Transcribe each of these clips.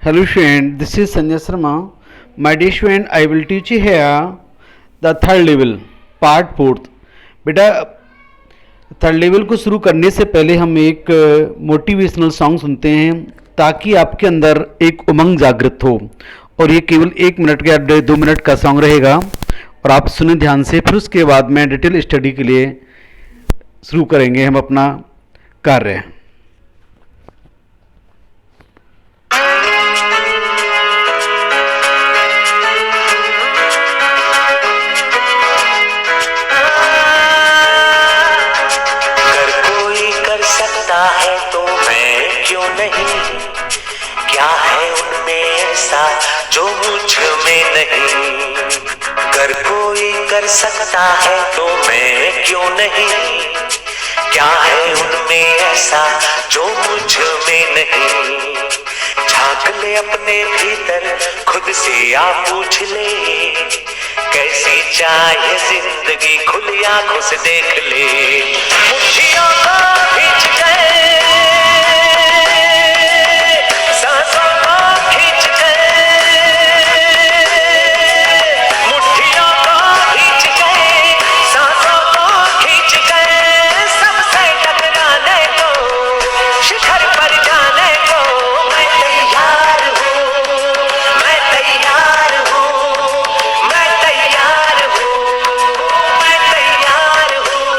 Hello student, this is Sanjay Sharma. My dear student, I will teach you here the third level, part fourth. बेटा third level को शुरू करने से पहले हम एक मोटिवेशनल सॉन्ग सुनते हैं ताकि आपके अंदर एक उमंग जागृत हो। और ये केवल 1 मिनट या 2 मिनट का सॉन्ग रहेगा और आप सुने ध्यान से। फिर उसके बाद में डिटेल स्टडी के लिए शुरू करेंगे हम अपना कार्य। है तो मैं क्यों नहीं, क्या है उनमें ऐसा जो मुझ में नहीं। अगर कोई कर सकता है तो मैं क्यों नहीं, क्या है उनमें ऐसा जो मुझ में नहीं। झांक ले अपने भीतर खुद से आ पूछ ले, कैसी चाहे जिंदगी खुली आंखों से देख ले। मुट्ठियों को खींच के, सांसों को खींच के, मुट्ठियों को खींच के, सांसों को खींच के, सबसे टकराने को, शिखर पर जाने को मैं तैयार हूँ, मैं तैयार हूँ, मैं तैयार हूँ, मैं तैयार हूँ।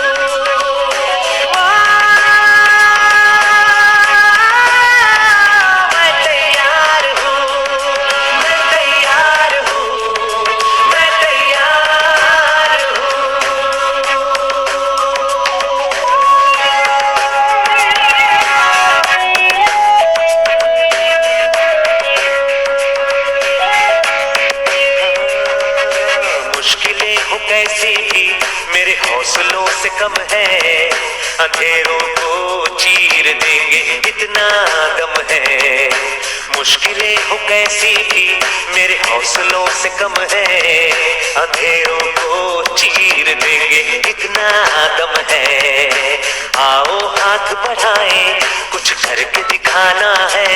मैं तैयार हूँ, मैं तैयार हूँ, मैं तैयार हूँ। मुश्किलें हो कैसी भी मेरे हौसलों से कम है, अंधेरों को चीर देंगे इतना दम है। मुश्किलें हो कैसी भी मेरे हौसलों से कम है, अंधेरों को चीर देंगे इतना दम है। आओ हाथ बढ़ाएं, कुछ करके दिखाना है,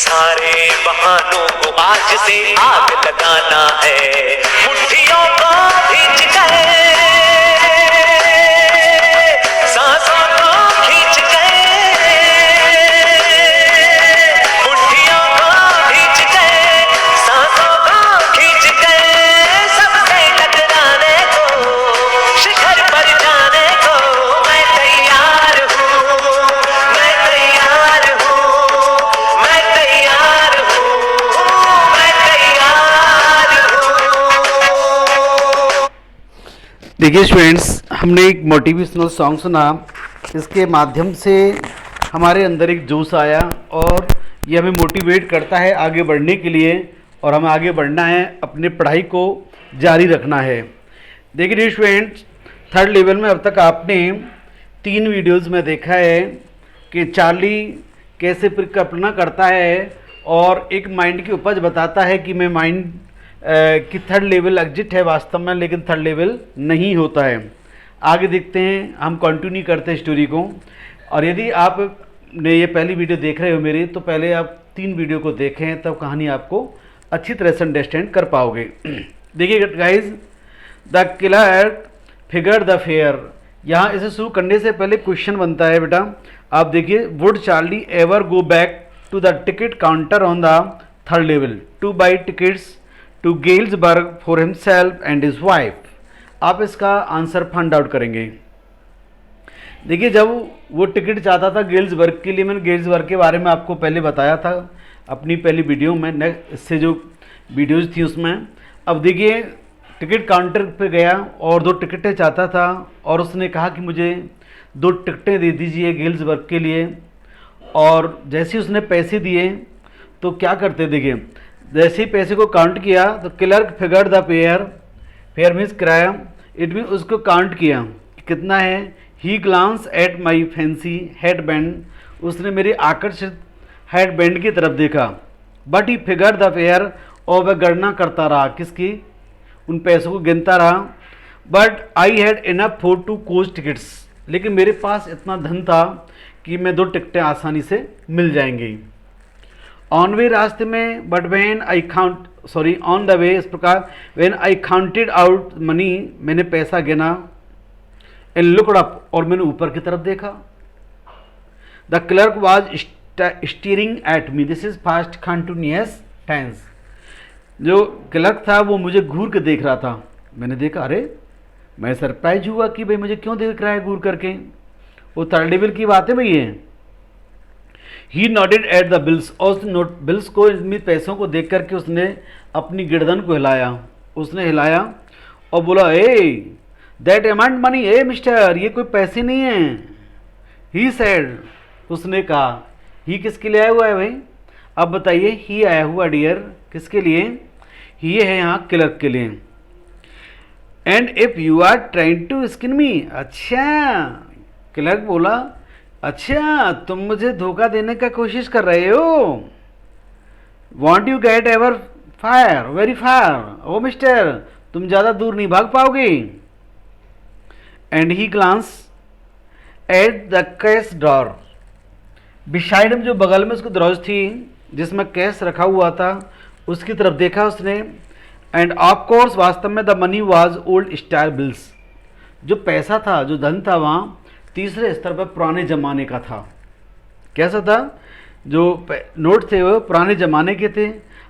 सारे बहानों को आज से आग लगाना है। मुट्ठियों को खींच के, सांसों को खींच के, मुट्ठियों को खींच के, सांसों को खींच के, सबसे टकराने को, शिखर पर जाने को मैं तैयार हूँ, मैं तैयार हूँ, मैं तैयार हूँ, मैं तैयार हूँ। देखिए स्टूडेंट्स, हमने एक मोटिवेशनल सॉन्ग सुना, इसके माध्यम से हमारे अंदर एक जोश आया और ये हमें मोटिवेट करता है आगे बढ़ने के लिए। और हमें आगे बढ़ना है, अपनी पढ़ाई को जारी रखना है। देखिए स्टूडेंट्स, थर्ड लेवल में अब तक आपने 3 वीडियोज़ में देखा है कि चार्ली कैसे परिकल्पना करता है और एक माइंड की उपज बताता है कि मैं माइंड कि थर्ड लेवल एग्जिट है वास्तव में, लेकिन थर्ड लेवल नहीं होता है। आगे देखते हैं, हम कंटिन्यू करते हैं स्टोरी को। और यदि आपने ये पहली वीडियो देख रहे हो मेरी, तो पहले आप 3 वीडियो को देखें, तब कहानी आपको अच्छी तरह से अंडरस्टैंड कर पाओगे। देखिए guys, the killer figure the fair. यहाँ इसे शुरू करने से पहले क्वेश्चन बनता है बेटा, आप देखिए, would Charlie ever go back to the ticket counter on the third level to buy tickets to Galesburg for himself and his wife. आप इसका आंसर फाइंड आउट करेंगे। देखिए, जब वो टिकट चाहता था गेल्सबर्ग के लिए, मैंने गेल्सबर्ग के बारे में आपको पहले बताया था अपनी पहली वीडियो में, नेक्स्ट इससे जो वीडियोज़ थी उसमें। अब देखिए, टिकट काउंटर पे गया और 2 टिकटें चाहता था और उसने कहा कि मुझे 2 टिकटें दे दीजिए गेल्सबर्ग के लिए। और जैसे ही उसने पैसे दिए तो क्या करते, देखिए, जैसे ही पैसे को काउंट किया तो clerk figure the fare, fare means किराया, इट मीन उसको काउंट किया कि कितना है। He glance at my fancy head band, उसने मेरे आकर्षित हेड बैंड की तरफ देखा। But he figure the fare, और वह गणना करता रहा, किसकी, उन पैसों को गिनता रहा। But I had enough for 2 coach tickets, लेकिन मेरे पास इतना धन था कि मैं 2 टिकटें आसानी से मिल जाएंगी। ऑन वे रास्ते में, but when I count, sorry on the way, इस प्रकार when I counted out money, मैंने पैसा गिना, एंड लुक्ड अप, और मैंने ऊपर की तरफ देखा, the clerk was staring at me, this is past continuous tense, जो क्लर्क था वो मुझे घूर के देख रहा था। मैंने देखा, अरे मैं सरप्राइज हुआ कि भाई मुझे क्यों देख रहा है घूर करके, वो थर्ड लेवल की बात है भाई ये। ही नॉटेड एट द बिल्स, और उस नोट बिल्स को, इसमें पैसों को देख करके उसने अपनी गर्दन को हिलाया, उसने हिलाया और बोला, ए दैट अमाउंट मनी, ए मिस्टर, ये कोई पैसे नहीं है। ही सेड, उसने कहा, ही किसके लिए आया हुआ है भाई, अब बताइए, ही आया हुआ डियर किसके लिए, ही है यहाँ क्लर्क के लिए। And if you are trying to skin me, अच्छा, क्लर्क बोला, अच्छा तुम मुझे धोखा देने का कोशिश कर रहे हो, won't you get ever far, very far, oh mister, तुम ज़्यादा दूर नहीं भाग पाओगे। And he glance at the cash drawer, beside में, जो बगल में उसकी दरोज थी जिसमें कैश रखा हुआ था, उसकी तरफ देखा उसने। एंड ऑफ कोर्स, वास्तव में the money was old style bills, जो पैसा था, जो धन था वहाँ तीसरे स्तर पर पुराने ज़माने का था। कैसा था, जो नोट थे वो पुराने ज़माने के थे।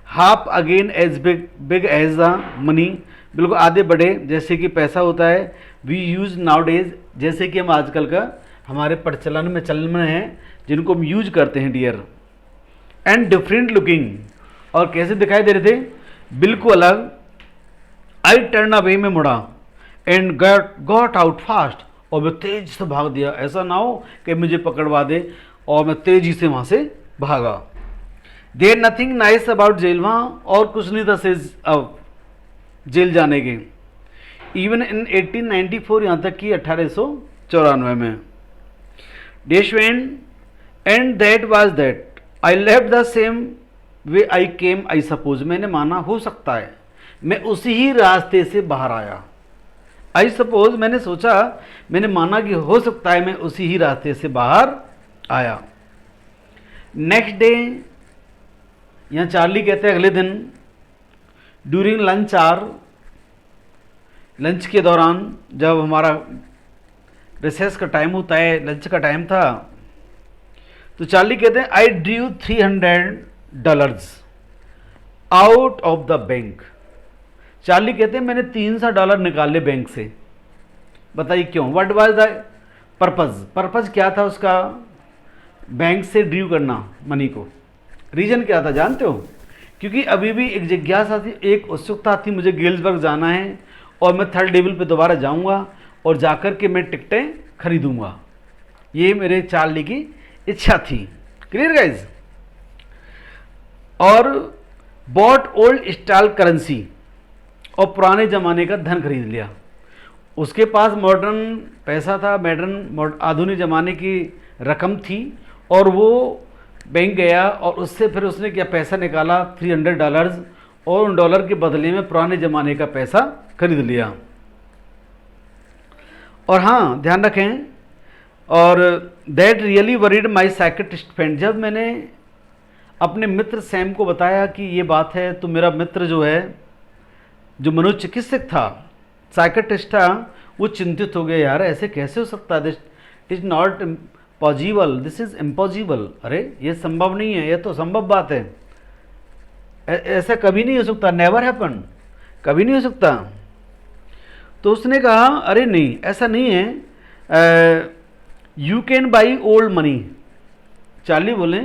Half again as big as the money, बिल्कुल आधे बड़े जैसे कि पैसा होता है। वी यूज़ नाउ डेज, जैसे कि हम आजकल का हमारे प्रचलन में चलन में है, जिनको हम यूज करते हैं डियर। एंड डिफरेंट लुकिंग, और कैसे दिखाई दे रहे थे, बिल्कुल अलग। आई टर्न अवे, में मुड़ा, एंड गॉट आउट फास्ट, और मैं तेज से भाग दिया, ऐसा ना हो कि मुझे पकड़वा दे, और मैं तेजी से वहाँ से भागा। There nothing nice about jail, वहाँ और कुछ नहीं था सेज अब जेल जाने के। इवन इन 1894, यहाँ तक कि 1894 में। डेशवेन and that was that, I left the same way I came, I suppose, मैंने माना हो सकता है मैं उसी ही रास्ते से बाहर आया। आई सपोज, मैंने सोचा, मैंने माना कि हो सकता है मैं उसी ही रास्ते से बाहर आया। नेक्स्ट डे, यहाँ चार्ली कहते हैं अगले दिन, ड्यूरिंग लंच आवर, लंच के दौरान, जब हमारा रिसेस का टाइम होता है, लंच का टाइम था, तो चार्ली कहते हैं, I drew $300 out of the bank. Charlie कहते हैं मैंने $300 निकाले बैंक से। बताइए क्यों, what was the purpose, purpose क्या था उसका, बैंक से ड्रू करना मनी को, रीजन क्या था जानते हो? क्योंकि अभी भी एक जिज्ञासा थी, एक उत्सुकता थी, मुझे गेल्सबर्ग जाना है और मैं थर्ड लेवल पे दोबारा जाऊंगा और जाकर के मैं टिकटें खरीदूंगा। ये मेरे चार्ली की इच्छा थी। Clear guys? और बॉट ओल्ड स्टाइल करेंसी, और पुराने ज़माने का धन खरीद लिया। उसके पास मॉडर्न पैसा था, मॉडर्न आधुनिक ज़माने की रकम थी, और वो बैंक गया और उससे फिर उसने क्या पैसा निकाला $300, और उन डॉलर के बदले में पुराने ज़माने का पैसा खरीद लिया। और हाँ ध्यान रखें, और that really worried my psychiatrist friend, जब मैंने अपने मित्र सैम को बताया कि ये बात है, तो मेरा मित्र जो है, जो मनोचिकित्सक था, साइकेट्रिस्ट था, वो चिंतित हो गया, यार ऐसे कैसे हो सकता है, this is not possible, this is impossible, अरे ये संभव नहीं है, ये तो संभव बात है, ऐसा कभी नहीं हो सकता, नेवर हैपन, कभी नहीं हो सकता। तो उसने कहा अरे नहीं ऐसा नहीं है, you can buy old money. Charlie बोले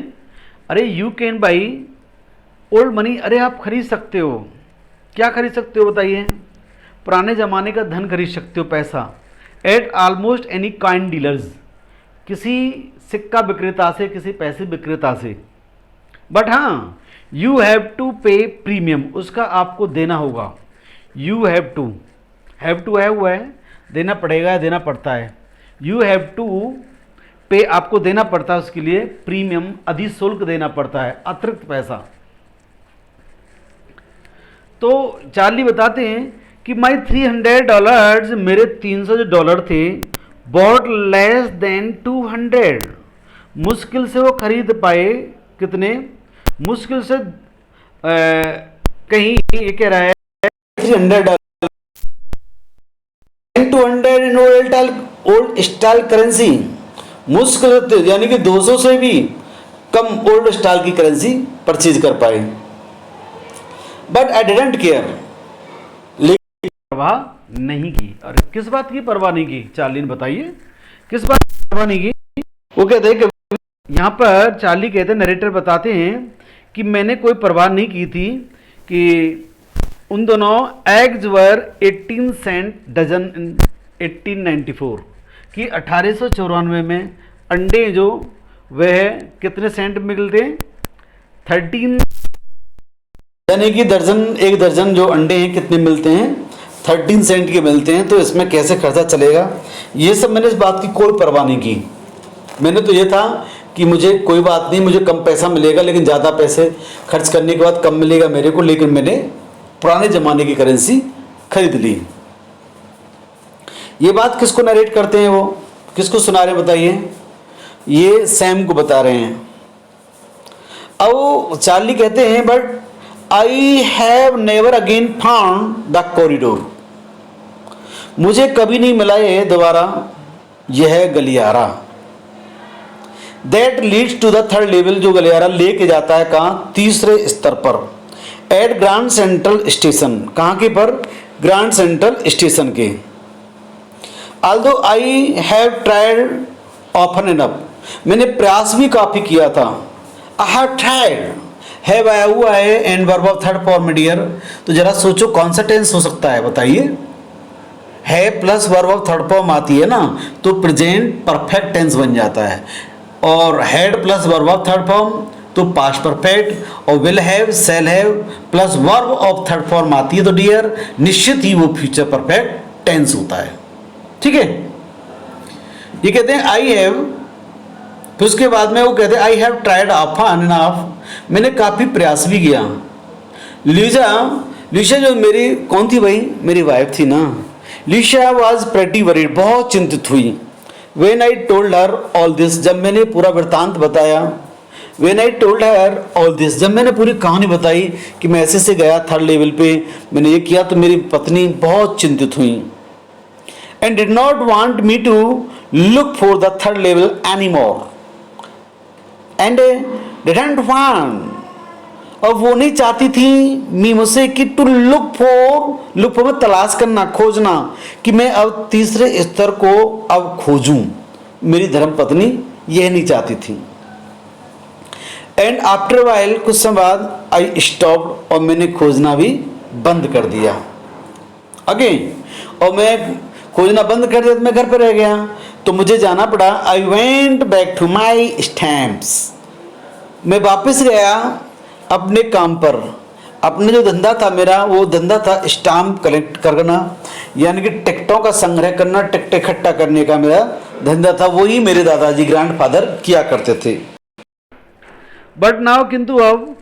अरे you can buy old money, अरे आप खरीद सकते हो, क्या खरीद सकते हो बताइए? पुराने ज़माने का धन खरीद सकते हो, पैसा, eight almost any kind dealers, किसी सिक्का विक्रेता से, किसी पैसे विक्रेता से। बट हाँ यू हैव टू पे प्रीमियम, उसका आपको देना होगा। यू हैव टू हुआ है देना पड़ेगा, देना पड़ता है। यू हैव टू पे, आपको देना पड़ता है उसके लिए प्रीमियम, अधिशुल्क देना पड़ता है, अतिरिक्त पैसा। तो चार्ली बताते हैं कि माई $300, मेरे $300 थे, बॉट लेस देन 200, मुश्किल से वो खरीद पाए, कितने? मुश्किल से कहीं ये कह रहा है $300 200 इन ओल्ड स्टाइल करेंसी, मुश्किल से यानी कि 200 से भी कम ओल्ड स्टाइल की करेंसी परचेज कर पाए। बट आई डिडंट केयर, लेकिन परवाह नहीं की। और किस बात की परवाह नहीं की, चार्ली ने बताइए किस बात की परवाह नहीं की। वो कहते हैं कि यहाँ पर चार्ली कहते हैं, नरेटर बताते हैं कि मैंने कोई परवाह नहीं की थी कि उन दोनों एग्स वर 18 सेंट डजन इन 1894 कि 1894 में अंडे जो वह कितने सेंट मिलते हैं 13, यानी कि दर्जन, एक दर्जन जो अंडे हैं कितने मिलते हैं 13 सेंट के मिलते हैं। तो इसमें कैसे खर्चा चलेगा, ये सब मैंने इस बात की कोई परवाह नहीं की। मैंने तो ये था कि मुझे कोई बात नहीं, मुझे कम पैसा मिलेगा लेकिन ज़्यादा पैसे खर्च करने के बाद कम मिलेगा मेरे को, लेकिन मैंने पुराने ज़माने की करेंसी खरीद ली। ये बात किसको नरेट करते हैं, वो किसको सुना रहे हैं बताइए। ये सैम को बता रहे हैं। अब चार्ली कहते हैं but I have never again found the corridor, मुझे कभी नहीं मिला ये दोबारा यह गलियारा। That leads to the third level, जो गलियारा लेके जाता है कहाँ, तीसरे स्तर पर। एट ग्रैंड सेंट्रल स्टेशन, कहाँ के पर, ग्रैंड सेंट्रल स्टेशन के। Although I have tried often enough, मैंने प्रयास भी काफ़ी किया था। आई हैव ट्राइड, हैव आया हुआ है and verb of third form में डियर, तो जरा सोचो कौन सा टेंस हो सकता है बताइए। है plus verb of third form आती है ना, तो प्रेजेंट परफेक्ट टेंस बन जाता है। और had plus verb of third form तो पास्ट परफेक्ट, और will have shall have plus verb of third form आती है तो डियर निश्चित ही वो फ्यूचर परफेक्ट टेंस होता है। ठीक है, ये कहते हैं आई हैव, फिर उसके बाद में वो कहते हैं I have tried often end of, मैंने काफ़ी प्रयास भी किया। लीशा जो मेरी कौन थी भाई, मेरी वाइफ थी ना। लीशा वॉज प्रेटी वरीड, बहुत चिंतित हुई। When I told her all this, जब मैंने पूरा वृत्तांत बताया। When I told her all this, जब मैंने पूरी कहानी बताई कि मैं ऐसे से गया थर्ड लेवल पे, मैंने ये किया, तो मेरी पत्नी बहुत चिंतित हुई। And did not want me to look for the third level any more, and didn't want, और वो नहीं चाहती थी मी मुझसे कि टू लुक फॉर में तलाश करना, खोजना, कि मैं अब तीसरे स्तर को अब खोजूं। मेरी धर्मपत्नी यह नहीं चाहती थी। एंड आफ्टर वाइल, कुछ समय बाद, आई स्टॉप्ड, और मैंने खोजना भी बंद कर दिया अगेन, और मैं खोजना बंद कर दिया तो मैं घर पर रह गया, तो मुझे जाना पड़ा। I went back to my stamps, मैं वापस गया अपने काम पर। अपने जो धंधा था मेरा, वो धंधा था स्टाम्प कलेक्ट करना, यानी कि टिकटों का संग्रह करना, टिकटें इकट्ठा करने का मेरा धंधा था। वही मेरे दादाजी ग्रैंडफादर किया करते थे। बट नाउ, किंतु अब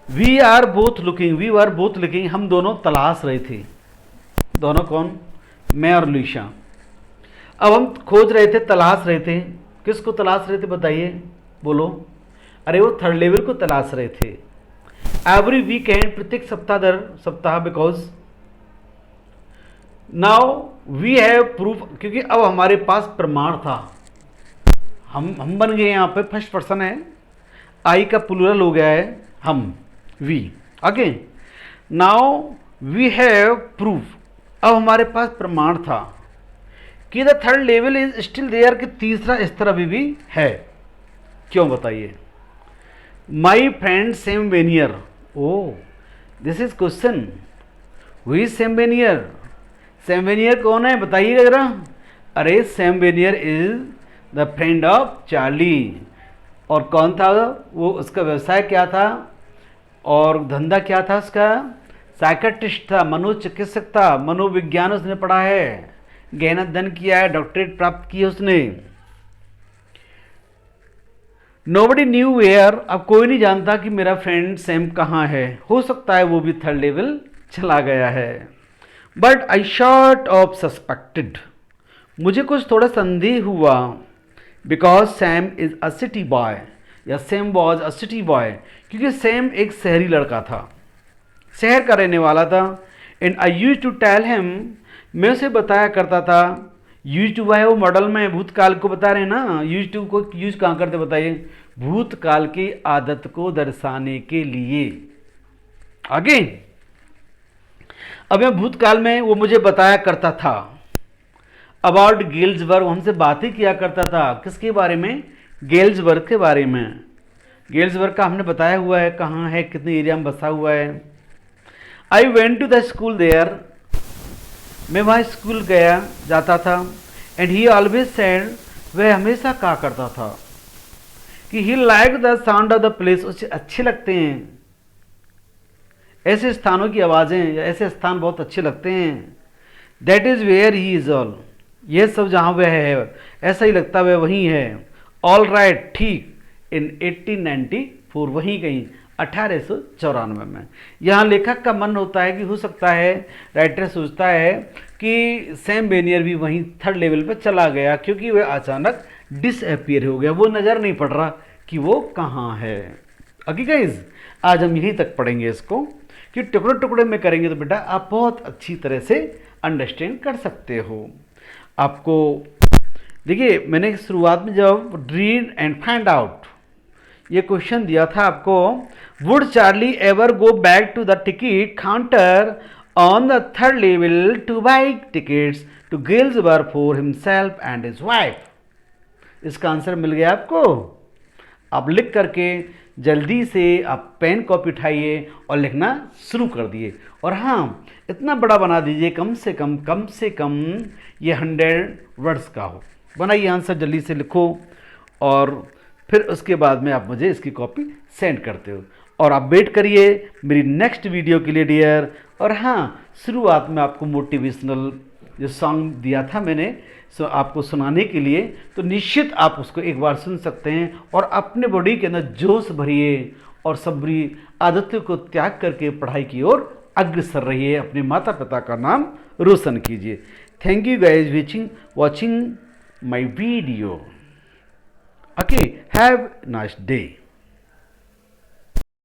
वी आर बोथ लुकिंग, हम दोनों तलाश रहे थे। दोनों कौन, मैं और लीशा। अब हम खोज रहे थे, तलाश रहे थे। किसको तलाश रहे थे बताइए, बोलो। अरे वो थर्ड लेवल को तलाश रहे थे। एवरी वीकेंड, प्रत्येक सप्ताह दर सप्ताह, because now we have proof, क्योंकि अब हमारे पास प्रमाण था। हम बन गए, यहाँ पे फर्स्ट पर्सन है, आई का प्लूरल हो गया है हम, we. Okay, now we have proof, अब हमारे पास प्रमाण था कि the third level is still there, कि तीसरा स्तर अभी भी है। क्यों बताइए। My friend Sam Weiner, oh this is question, who is Sam Weiner. Sam Weiner कौन है बताइएगा जरा। अरे Sam Weiner is the friend of Charlie. और कौन था वो, उसका व्यवसाय क्या था और धंधा क्या था उसका, साइकेट्रिस्ट था, मनोचिकित्सक था, मनोविज्ञान उसने पढ़ा है, गहन अध्ययन किया है, डॉक्टरेट प्राप्त की है उसने। नोबडी न्यू वेयर, अब कोई नहीं जानता कि मेरा फ्रेंड सैम कहाँ है। हो सकता है वो भी थर्ड लेवल चला गया है। But I sort of suspected, मुझे कुछ थोड़ा संदेह हुआ। Because Sam is a city boy, या Sam was a city boy, क्योंकि सैम एक शहरी लड़का था, शहर का रहने वाला था। And I used to tell him, मैं उसे बताया करता था। यूज टू है वो मॉडल में भूतकाल को बता रहे हैं ना, यूज टू को यूज कहाँ करते बताइए, भूतकाल की आदत को दर्शाने के लिए। आगे अब मैं भूतकाल में वो मुझे बताया करता था अबाउट गेल्सबर्ग, हमसे बातें किया करता था किसके बारे में, गेल्सबर्ग के बारे में। गेल्सबर्ग का हमने बताया हुआ है कहाँ है, कितने एरिया में बसा हुआ है। I went to the school there, मैं वहाँ स्कूल गया जाता था। एंड ही ऑलवेज सेड, वह हमेशा कहा करता था कि he like the sound of the place, उसे अच्छे लगते हैं ऐसे स्थानों की आवाज़ें, या ऐसे स्थान बहुत अच्छे लगते हैं। That is where he is all, ये सब जहाँ वह है ऐसा ही लगता वह वहीं है। ऑल राइट, ठीक। इन 1894, वहीं कहीं 1894 में। यहाँ लेखक का मन होता है कि हो सकता है, राइटर सोचता है कि सैम बेनियर भी वहीं थर्ड लेवल पर चला गया, क्योंकि वह अचानक डिसअपियर हो गया, वो नज़र नहीं पड़ रहा कि वो कहाँ है। ओके गाइस, आज हम यहीं तक पढ़ेंगे इसको, कि टुकड़े टुकड़े में करेंगे तो बेटा आप बहुत अच्छी तरह से अंडरस्टैंड कर सकते हो। आपको देखिए, मैंने शुरुआत में जब रीड एंड फाइंड आउट ये क्वेश्चन दिया था आपको, would Charlie ever go back to the ticket counter on the third level to buy tickets to Galesburg for himself and his wife. इसका आंसर मिल गया आपको। आप लिख करके जल्दी से आप पेन कॉपी उठाइए और लिखना शुरू कर दिए। और हाँ, इतना बड़ा बना दीजिए, कम से कम ये 100 वर्ड्स का हो। बनाइए आंसर, जल्दी से लिखो, और फिर उसके बाद में आप मुझे इसकी कॉपी सेंड करते हो। और आप वेट करिए मेरी नेक्स्ट वीडियो के लिए डियर। और हाँ, शुरुआत में आपको मोटिवेशनल जो सॉन्ग दिया था मैंने आपको सुनाने के लिए, तो निश्चित आप उसको एक बार सुन सकते हैं और अपने बॉडी के अंदर जोश भरिए और सब बुरी आदतों को त्याग करके पढ़ाई की ओर अग्रसर रहिए, अपने माता पिता का नाम रोशन कीजिए। Thank you guys watching my video. Okay, have nice day.